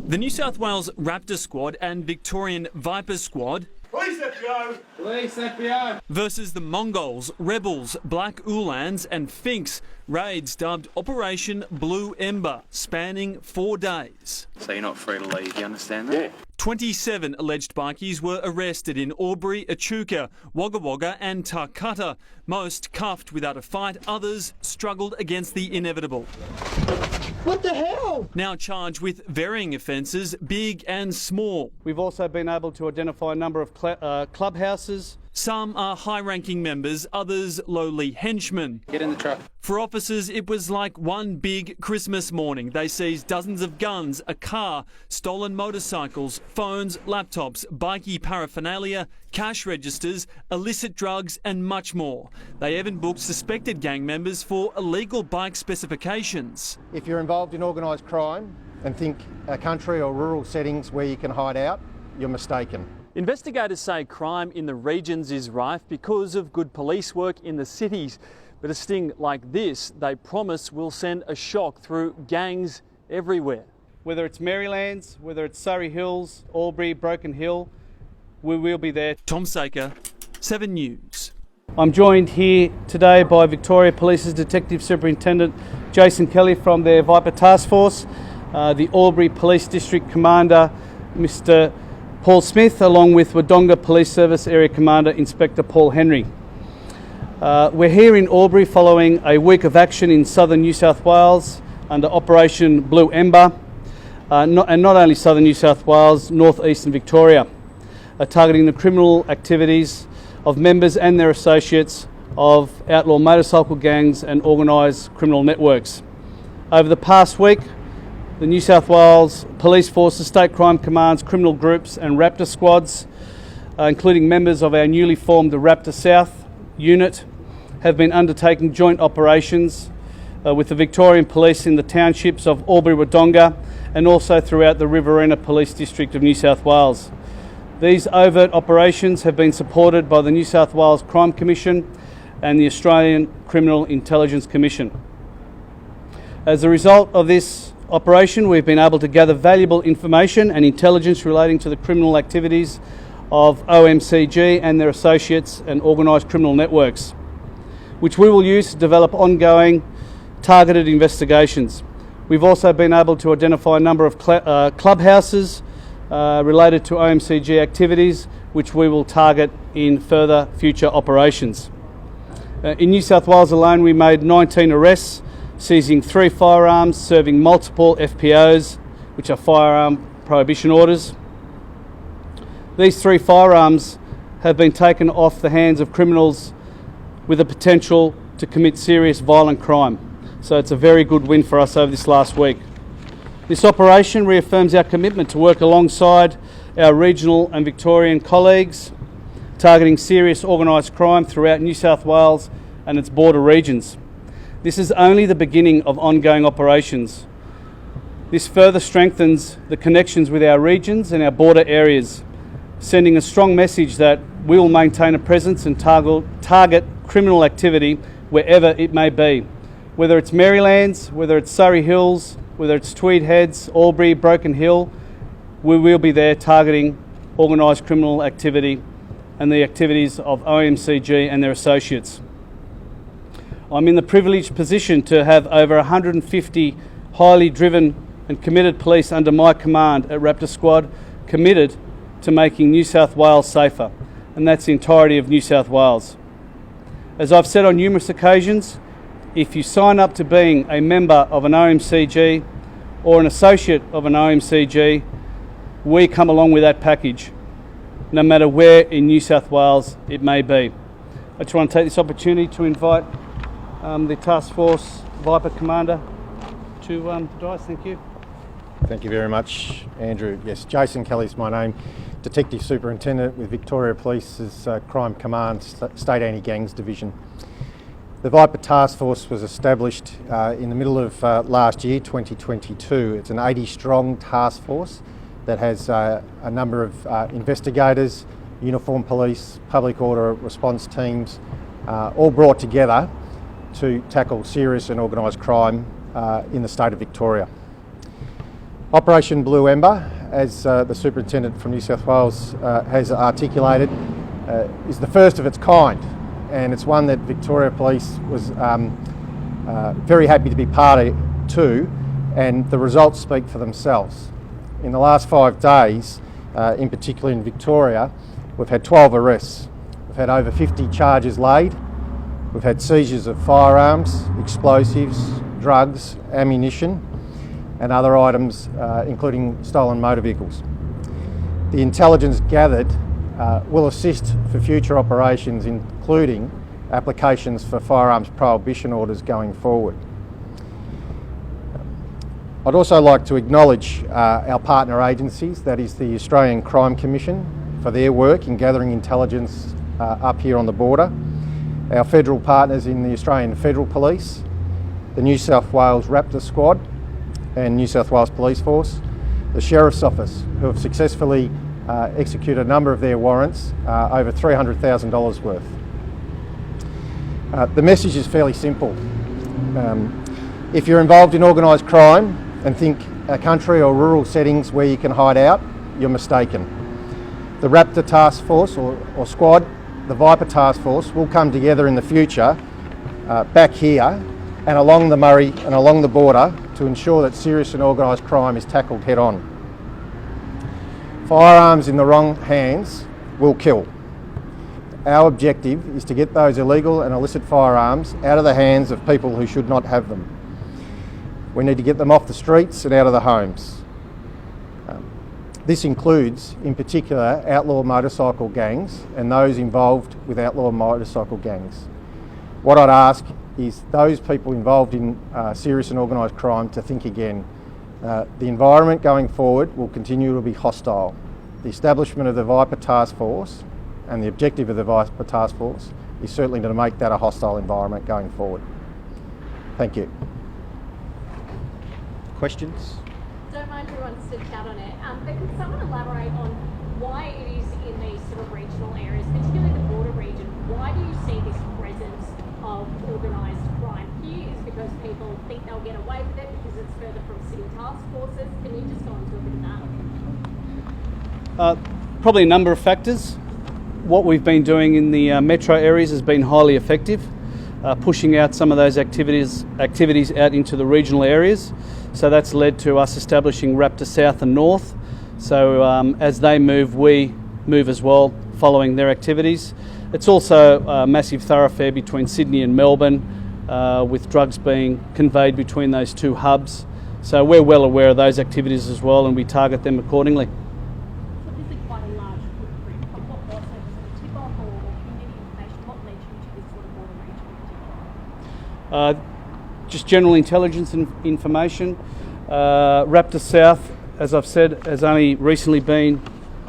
The New South Wales Raptor squad and Victorian Vipor squad Police FBO! Police FBO! versus the Mongols, rebels, black Uhlans and Finks. Raids dubbed Operation Blue Ember, spanning 4 days. So you're not free to leave, you understand that? Yeah. 27 alleged bikies were arrested in Albury, Echuca, Wagga Wagga and Tarcutta. Most cuffed without a fight, others struggled against the inevitable. What the hell? Now charged with varying offences, big and small. We've also been able to identify a number of clubhouses. Some are high-ranking members, others lowly henchmen. Get in the truck. For officers, it was like one big Christmas morning. They seized dozens of guns, a car, stolen motorcycles, phones, laptops, bikie paraphernalia, cash registers, illicit drugs and much more. They even booked suspected gang members for illegal bike specifications. If you're involved in organised crime and think a country or rural settings where you can hide out, you're mistaken. Investigators say crime in the regions is rife because of good police work in the cities. But a sting like this, they promise, will send a shock through gangs everywhere. Whether it's Marylands, whether it's Surrey Hills, Albury, Broken Hill, we will be there. Tom Saker, 7 News. I'm joined here today by Victoria Police's Detective Superintendent Jason Kelly from their Vipor Task Force, the Albury Police District Commander Mr Paul Smith, along with Wodonga Police Service Area Commander Inspector Paul Henry. We're here in Albury following a week of action in southern New South Wales under Operation Blue Ember, and not only southern New South Wales, north-eastern Victoria, targeting the criminal activities of members and their associates of outlaw motorcycle gangs and organised criminal networks. Over the past week, the New South Wales Police Force's State Crime Command's criminal groups and Raptor squads, including members of our newly formed Raptor South unit, have been undertaking joint operations with the Victorian Police in the townships of Albury, Wodonga and also throughout the Riverina Police District of New South Wales. These overt operations have been supported by the New South Wales Crime Commission and the Australian Criminal Intelligence Commission. As a result of this operation, we've been able to gather valuable information and intelligence relating to the criminal activities of OMCG and their associates and organised criminal networks, which we will use to develop ongoing targeted investigations. We've also been able to identify a number of clubhouses related to OMCG activities, which we will target in further future operations. In New South Wales alone, we made 19 arrests, seizing 3 firearms, serving multiple FPOs, which are firearm prohibition orders. These 3 firearms have been taken off the hands of criminals with the potential to commit serious violent crime. So it's a very good win for us over this last week. This operation reaffirms our commitment to work alongside our regional and Victorian colleagues, targeting serious organised crime throughout New South Wales and its border regions. This is only the beginning of ongoing operations. This further strengthens the connections with our regions and our border areas, sending a strong message that we will maintain a presence and target criminal activity wherever it may be. Whether it's Marylands, whether it's Surrey Hills, whether it's Tweed Heads, Albury, Broken Hill, we will be there targeting organised criminal activity and the activities of OMCG and their associates. I'm in the privileged position to have over 150 highly driven and committed police under my command at Raptor Squad, committed to making New South Wales safer, and that's the entirety of New South Wales. As I've said on numerous occasions, if you sign up to being a member of an OMCG or an associate of an OMCG, we come along with that package, no matter where in New South Wales it may be. I just want to take this opportunity to invite the Task Force Vipor Commander to address. Thank you. Thank you very much, Andrew. Yes, Jason Kelly's my name, Detective Superintendent with Victoria Police's Crime Command, State Anti-Gangs Division. The Vipor Task Force was established in the middle of last year, 2022. It's an 80-strong task force that has a number of investigators, uniformed police, public order response teams, all brought together to tackle serious and organised crime in the state of Victoria. Operation Blue Ember, as the Superintendent from New South Wales has articulated, is the first of its kind, and it's one that Victoria Police was very happy to be party to, and the results speak for themselves. In the last 5 days, in particular in Victoria, we've had 12 arrests. We've had over 50 charges laid. We've had seizures of firearms, explosives, drugs, ammunition, and other items, including stolen motor vehicles. The intelligence gathered will assist for future operations, including applications for firearms prohibition orders going forward. I'd also like to acknowledge our partner agencies, that is the Australian Crime Commission, for their work in gathering intelligence up here on the border, our federal partners in the Australian Federal Police, the New South Wales Raptor Squad and New South Wales Police Force, the Sheriff's Office, who have successfully executed a number of their warrants, over $300,000 worth. The message is fairly simple. If you're involved in organised crime and think a country or rural settings where you can hide out, you're mistaken. The Raptor Task Force or Squad, the Vipor Task Force, will come together in the future back here and along the Murray and along the border to ensure that serious and organised crime is tackled head on. Firearms in the wrong hands will kill. Our objective is to get those illegal and illicit firearms out of the hands of people who should not have them. We need to get them off the streets and out of the homes. This includes, in particular, outlaw motorcycle gangs and those involved with outlaw motorcycle gangs. What I'd ask is those people involved in serious and organised crime to think again. The environment going forward will continue to be hostile. The establishment of the Vipor Task Force and the objective of the Vipor Task Force is certainly to make that a hostile environment going forward. Thank you. Questions? Don't mind who wants to chat on it, but can someone elaborate on why it is in these sort of regional areas, particularly the border region, why do you see this presence of organised crime here? Is it because people think they'll get away with it because it's further from city task forces? Can you just go into a bit of that? Probably a number of factors. What we've been doing in the metro areas has been highly effective, pushing out some of those activities out into the regional areas. So that's led to us establishing Raptor South and North. So as they move, we move as well, following their activities. It's also a massive thoroughfare between Sydney and Melbourne, with drugs being conveyed between those two hubs. So we're well aware of those activities as well, and we target them accordingly. So this is quite a large footprint, but what also was it a tip-off or community information? What led you to this sort of border region in particular? Just general intelligence and information. Raptor South, as I've said, has only recently been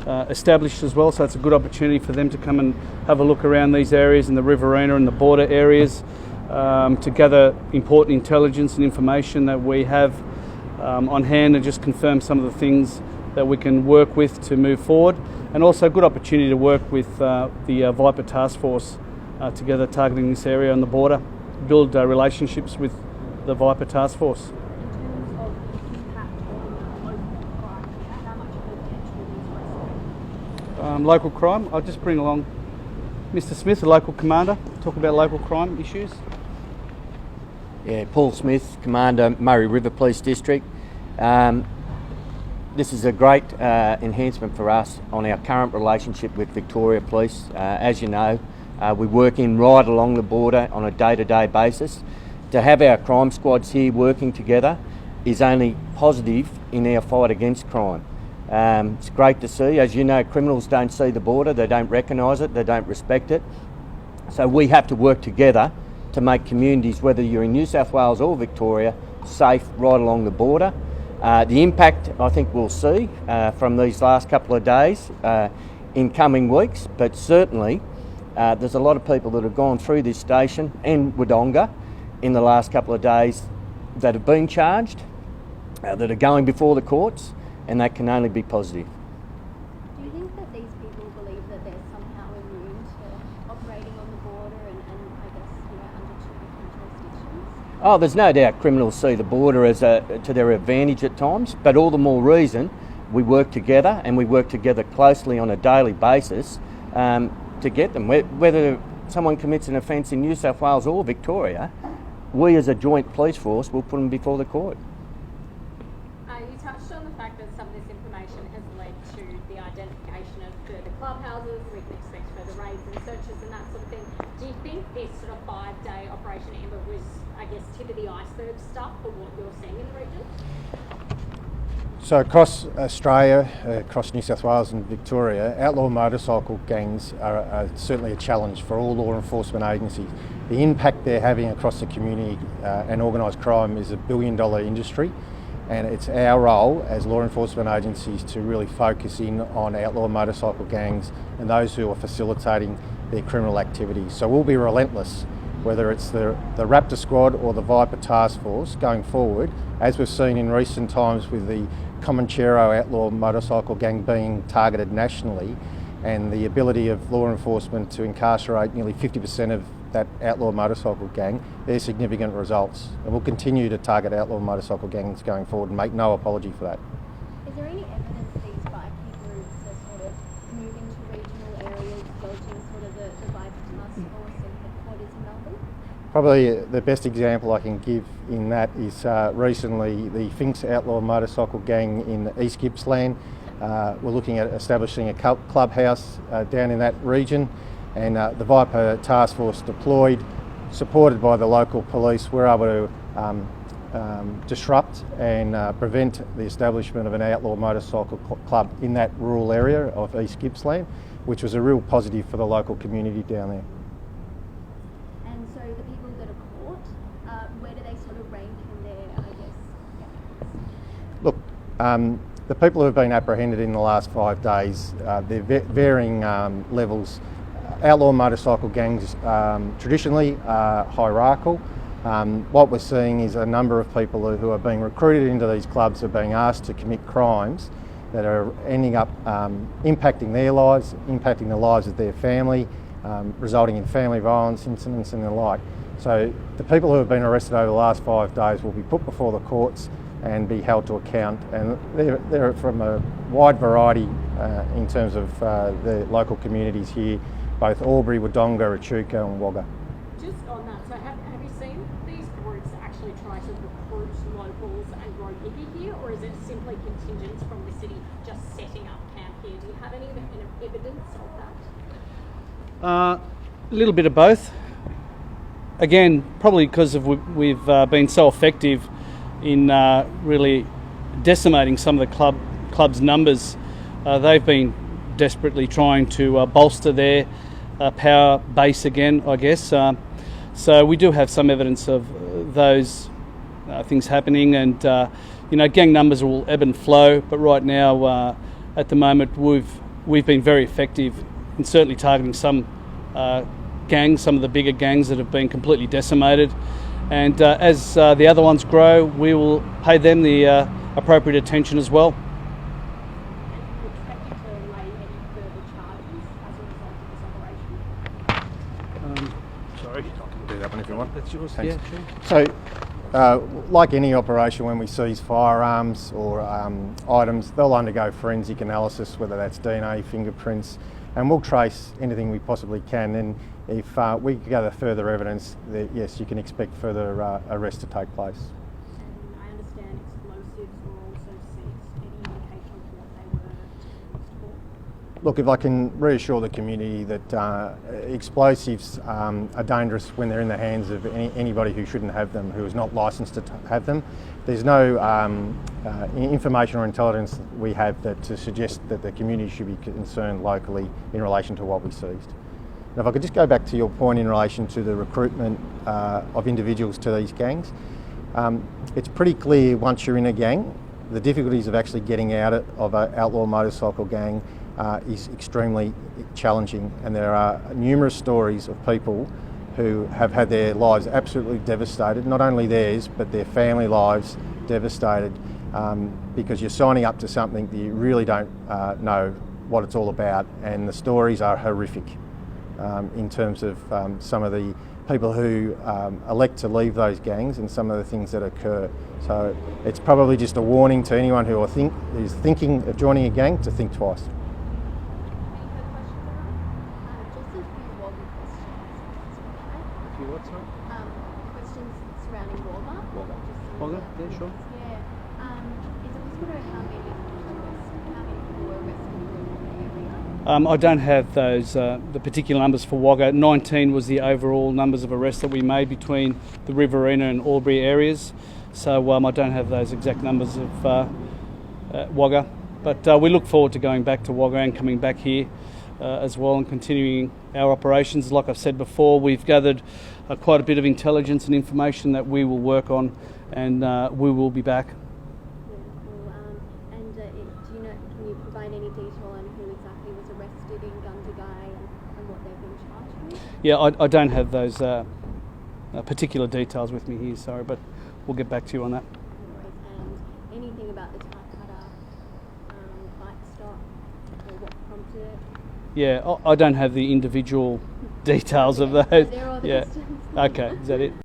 established as well, so it's a good opportunity for them to come and have a look around these areas in the Riverina and the border areas to gather important intelligence and information that we have on hand, and just confirm some of the things that we can work with to move forward, and also a good opportunity to work with the Vipor Task Force together, targeting this area on the border, build relationships with the Vipor Task Force. In terms of impact on local crime, how much of it actually is Local crime, I'll just bring along Mr. Smith, the local commander, talk about local crime issues. Yeah, Paul Smith, Commander, Murray River Police District. This is a great enhancement for us on our current relationship with Victoria Police. As you know, we work in right along the border on a day-to-day basis. To have our crime squads here working together is only positive in our fight against crime. It's great to see. As you know, criminals don't see the border, they don't recognise it, they don't respect it. So we have to work together to make communities, whether you're in New South Wales or Victoria, safe right along the border. The impact I think we'll see from these last couple of days in coming weeks, but certainly there's a lot of people that have gone through this station and Wodonga in the last couple of days that have been charged, that are going before the courts, and that can only be positive. Do you think that these people believe that they're somehow immune to operating on the border and I guess, under two different jurisdictions? Oh, there's no doubt criminals see the border as to their advantage at times, but all the more reason we work together, and we work together closely on a daily basis to get them. Whether someone commits an offence in New South Wales or Victoria, we as a joint police force will put them before the court. You touched on the fact that some of this information has led to the identification of further clubhouses. We can expect further raids and searches and that sort of thing. Do you think this sort of 5-day Operation Amber was, I guess, tip of the iceberg stuff for what you're seeing in the region? So across Australia, across New South Wales and Victoria, outlaw motorcycle gangs are certainly a challenge for all law enforcement agencies. The impact they're having across the community and organised crime is $1 billion industry, and it's our role as law enforcement agencies to really focus in on outlaw motorcycle gangs and those who are facilitating their criminal activities. So we'll be relentless, whether it's the Raptor squad or the Vipor task force going forward, as we've seen in recent times with the Comanchero outlaw motorcycle gang being targeted nationally, and the ability of law enforcement to incarcerate nearly 50% of that outlaw motorcycle gang. They're significant results, and we'll continue to target outlaw motorcycle gangs going forward and make no apology for that. Is there any evidence these bikie groups are sort of moving to regional areas, dodging sort of the Vipor task force and headquarters in Melbourne? Probably the best example I can give in that is recently the Finks outlaw motorcycle gang in East Gippsland. We're looking at establishing a clubhouse down in that region, and the Vipor task force deployed, supported by the local police, were able to disrupt and prevent the establishment of an outlaw motorcycle club in that rural area of East Gippsland, which was a real positive for the local community down there. And so the people that are caught, where do they sort of rank in their, I guess, Look, the people who have been apprehended in the last 5 days, they're varying levels. Outlaw motorcycle gangs traditionally are hierarchical. What we're seeing is a number of people who are being recruited into these clubs are being asked to commit crimes that are ending up impacting their lives, impacting the lives of their family, resulting in family violence incidents and the like. So the people who have been arrested over the last 5 days will be put before the courts and be held to account, and they're from a wide variety in terms of the local communities here, both Albury, Wodonga, Echuca and Wagga. Just on that, so have you seen these groups actually try to recruit locals and grow Biki here, or is it simply contingents from the city just setting up camp here? Do you have any evidence of that? A little bit of both. Again, probably because we've been so effective in really decimating some of the club's numbers. They've been desperately trying to bolster their power base again, I guess. So we do have some evidence of those things happening, and gang numbers will ebb and flow. But right now, at the moment, we've been very effective in certainly targeting some gangs, some of the bigger gangs that have been completely decimated. And as the other ones grow, we will pay them the appropriate attention as well. Sorry, I can do that one if you want. That's yours. Thanks. Yeah, sure. So, like any operation, when we seize firearms or items, they'll undergo forensic analysis, whether that's DNA, fingerprints, and we'll trace anything we possibly can. And if we gather further evidence, yes, you can expect further arrests to take place. And I understand explosives were also seized. Any indication of what they were used for? Look, if I can reassure the community that explosives are dangerous when they're in the hands of anybody who shouldn't have them, who is not licensed to have them. There's no information or intelligence we have to suggest that the community should be concerned locally in relation to what we seized. Now, if I could just go back to your point in relation to the recruitment of individuals to these gangs, it's pretty clear once you're in a gang, the difficulties of actually getting out of an outlaw motorcycle gang is extremely challenging, and there are numerous stories of people who have had their lives absolutely devastated, not only theirs but their family lives devastated, because you're signing up to something that you really don't know what it's all about, and the stories are horrific in terms of some of the people who elect to leave those gangs and some of the things that occur. So it's probably just a warning to anyone who is thinking of joining a gang to think twice. Questions surrounding Wagga. Wagga, yeah, sure. Yeah. Is it possible to know how many people were arrested in the area? I don't have those the particular numbers for Wagga. 19 was the overall numbers of arrests that we made between the Riverina and Albury areas. So I don't have those exact numbers of Wagga. But we look forward to going back to Wagga and coming back here as well and continuing our operations. Like I've said before, we've gathered quite a bit of intelligence and information that we will work on, and we will be back. Yeah, cool. And do you know? Can you provide any detail on who exactly was arrested in Gundagai and what they've been charged with? Yeah, I don't have those particular details with me here, sorry, but we'll get back to you on that. And anything about the Tarcutta bike stop or what prompted it? Yeah, I don't have the individual details of those. They're all the Yeah. questions. Okay, is that it?